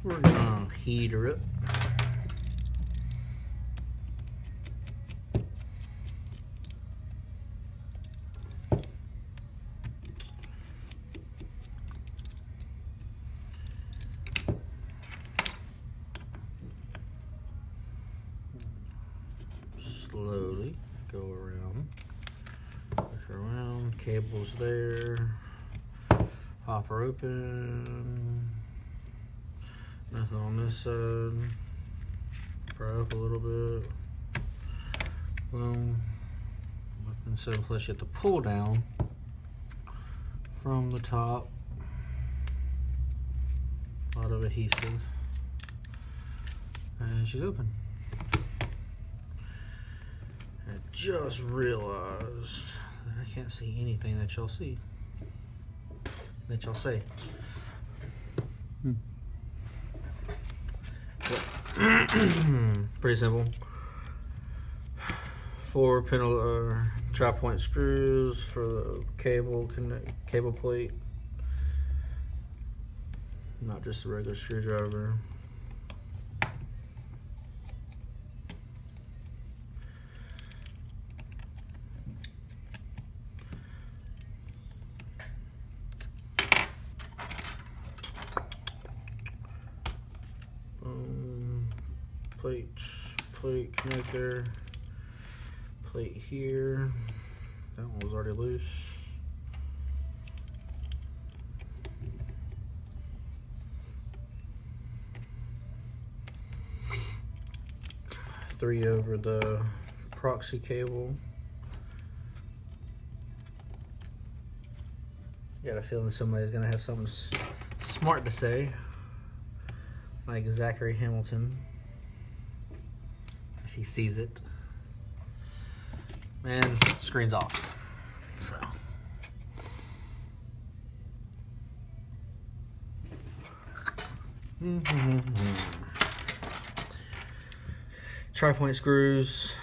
We're gonna heat her up. Slowly go around, push her around, cable's there, pop her open. Nothing on this side. Pry up a little bit. Boom. And so plus you have to pull down from the top. A lot of adhesive. And she's open. I just realized that I can't see anything that y'all see. That y'all say. Pretty simple. 4 tri-point screws for the cable plate, not just a regular screwdriver. Plate connector, plate here. That one was already loose. Three over the proxy cable. Got a feeling somebody's gonna have something smart to say, like Zachary Hamilton. If he sees it. And screen's off. So tri-point screws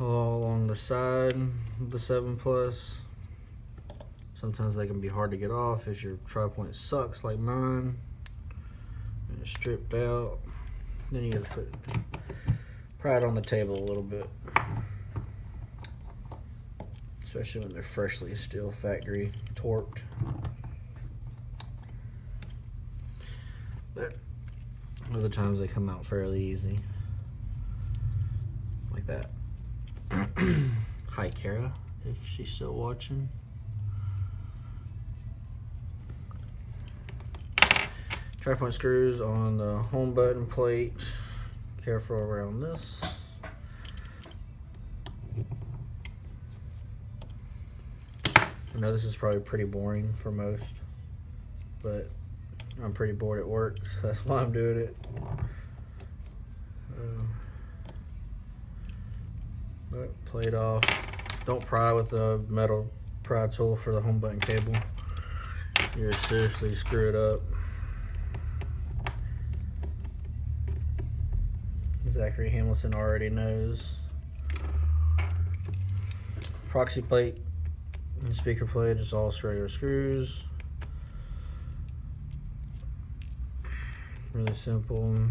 all along the side of the 7 Plus. Sometimes they can be hard to get off if your tri-point sucks like mine and it's stripped out. Then you gotta pry it on the table a little bit, especially when they're freshly still factory torqued. But other times they come out fairly easy, like that. Hi Kara, if she's still watching. Tri-point screws on the home button plate. Careful around this. I know this is probably pretty boring for most, but I'm pretty bored at work, so that's why I'm doing it. But plate off. Don't pry with the metal pry tool for the home button cable. You're seriously screw it up. Zachary Hamilton already knows. Proxy plate and speaker plate is all regular screws. Really simple.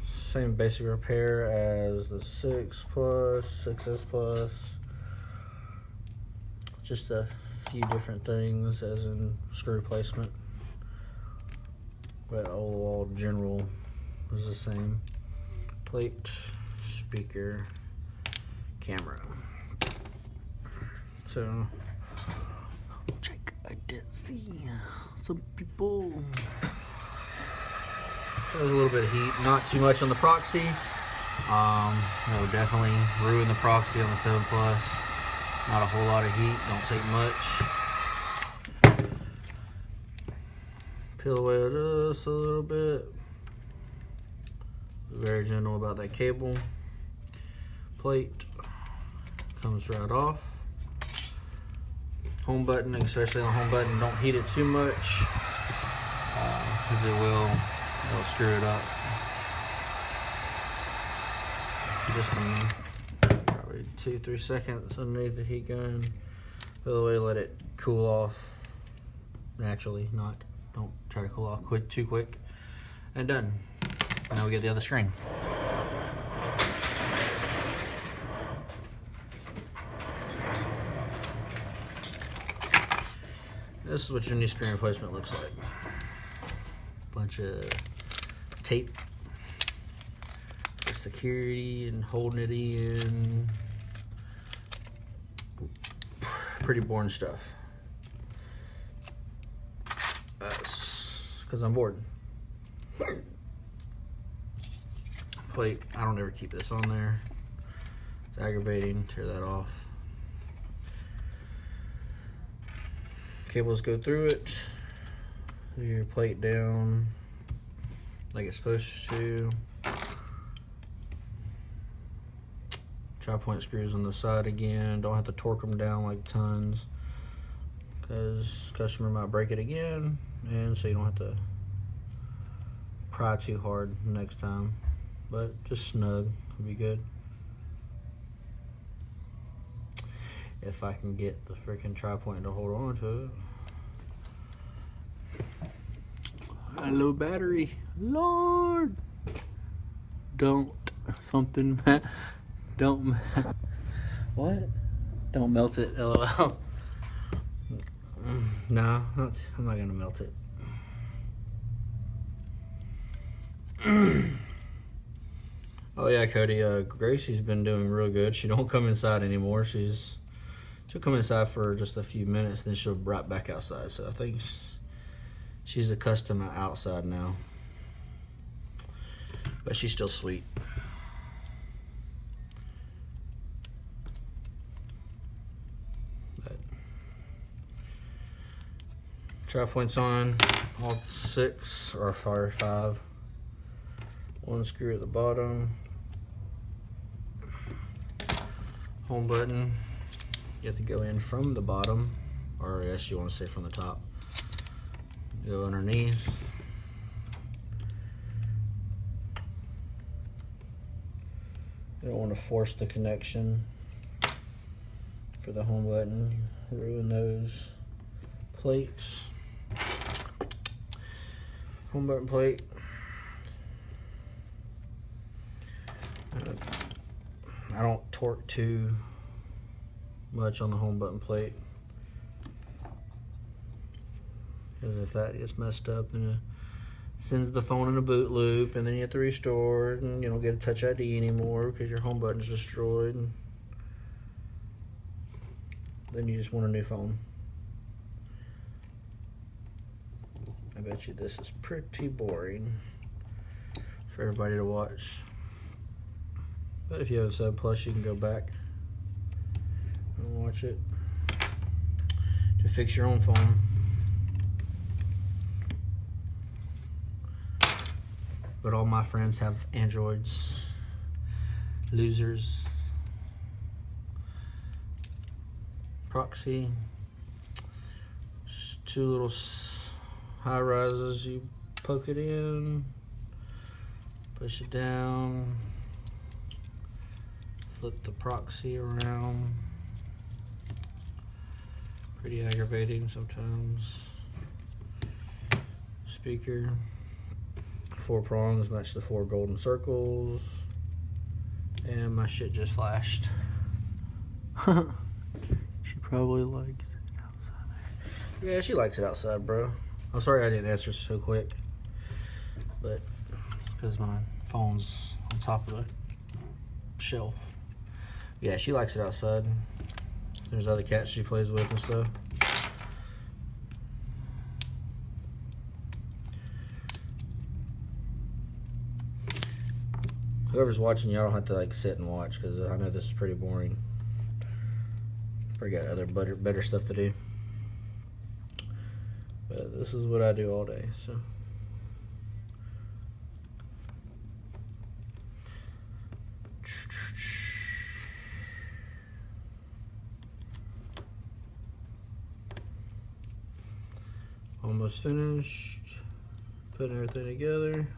Same basic repair as the 6 Plus, 6S Plus. Just a few different things as in screw placement. But all general is the same. Plate, speaker, camera. So, check. I did see some people. So there's a little bit of heat, not too much on the proxy. That would definitely ruin the proxy on the 7 Plus. Not a whole lot of heat, don't take much. Peel away at this a little bit. Very gentle about that cable. Plate, comes right off. Home button, especially on the home button, don't heat it too much because it'll screw it up. Just probably 2-3 seconds underneath the heat gun. By the way, let it cool off naturally, don't try to cool off too quick. And done. Now we get the other screen. This is what your new screen replacement looks like. Bunch of tape for security and holding it in. Pretty boring stuff. That's because I'm bored. Plate, I don't ever keep this on there. It's aggravating. Tear that off. Cables go through it. Your plate down like it's supposed to. Tri-point screws on the side again. Don't have to torque them down like tons because customer might break it again, and so you don't have to pry too hard next time. But just snug would be good. If I can get the freaking tri-point to hold on to it. A low battery, Lord. Don't what? Don't melt it, LOL. No, I'm not gonna melt it. Oh yeah, Cody. Gracie's been doing real good. She don't come inside anymore. She'll come inside for just a few minutes, then she'll right back outside. So I think she's accustomed to outside now. But she's still sweet. Tri-points on, all 6 or 5. One screw at the bottom. Home button, you have to go in from the bottom, or I guess you want to say from the top. Go underneath. You don't want to force the connection for the home button. Ruin those plates. Home button plate. I don't torque too much on the home button plate, because if that gets messed up, then it sends the phone in a boot loop, and then you have to restore it, and you don't get a Touch ID anymore because your home button's destroyed. And then you just want a new phone. I bet you this is pretty boring for everybody to watch. But if you have a 7 Plus, you can go back and watch it to fix your own phone. But all my friends have Androids. Losers. Proxy. Just 2 little high rises. You poke it in, push it down, flip the proxy around. Pretty aggravating sometimes. Speaker. 4 prongs match the 4 golden circles. And my shit just flashed. She probably likes it outside there. Yeah, she likes it outside, bro. I'm sorry I didn't answer so quick. But because my phone's on top of the shelf. Yeah, she likes it outside. There's other cats she plays with and stuff. Whoever's watching, y'all don't have to like sit and watch, because I know this is pretty boring. I got other better stuff to do. But this is what I do all day, so. almost finished. Putting everything together.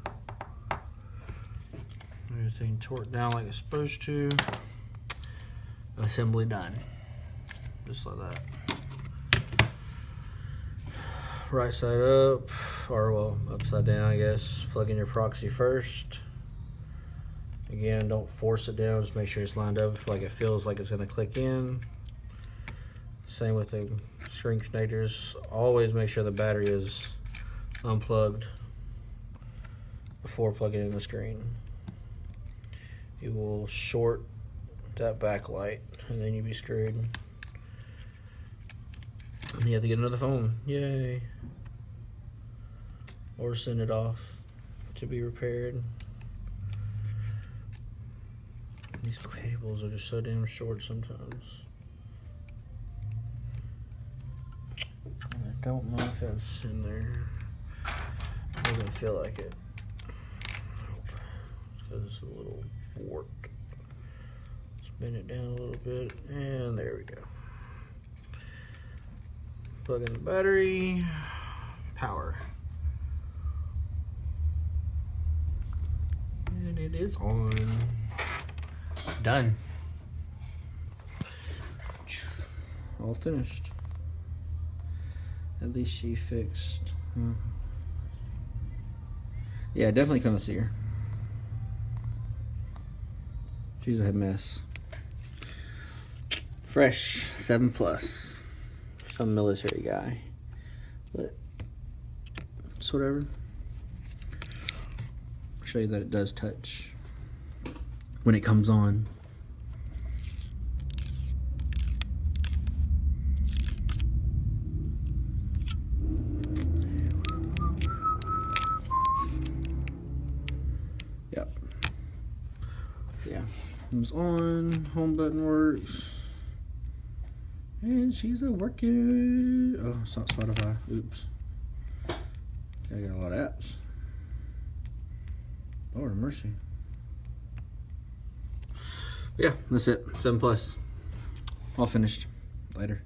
Everything torqued down like it's supposed to. Assembly done. Just like that. Right side up, or well, upside down, I guess. Plug in your proxy first. Again, don't force it down, just make sure it's lined up like it feels like it's gonna click in. Same with the screen connectors. Always make sure the battery is unplugged before plugging in the screen. You will short that backlight and then you'll be screwed. And you have to get another phone. Yay. Or send it off to be repaired. These cables are just so damn short sometimes. I don't know if that's in there. Doesn't feel like it. Nope. It's because it's a little warped. Spin it down a little bit, and there we go. Plug in the battery. Power. And it is on. Done. All finished. At least she fixed. Yeah, definitely come to see her. She's a mess. Fresh 7 Plus. Some military guy. But it's whatever. I'll show you that it does touch when it comes on. Yep. Yeah. Comes on, home button works. And she's a working. Oh, it's not Spotify. Oops. I got a lot of apps. Lord have mercy. Yeah, that's it. 7 Plus. All finished. Later.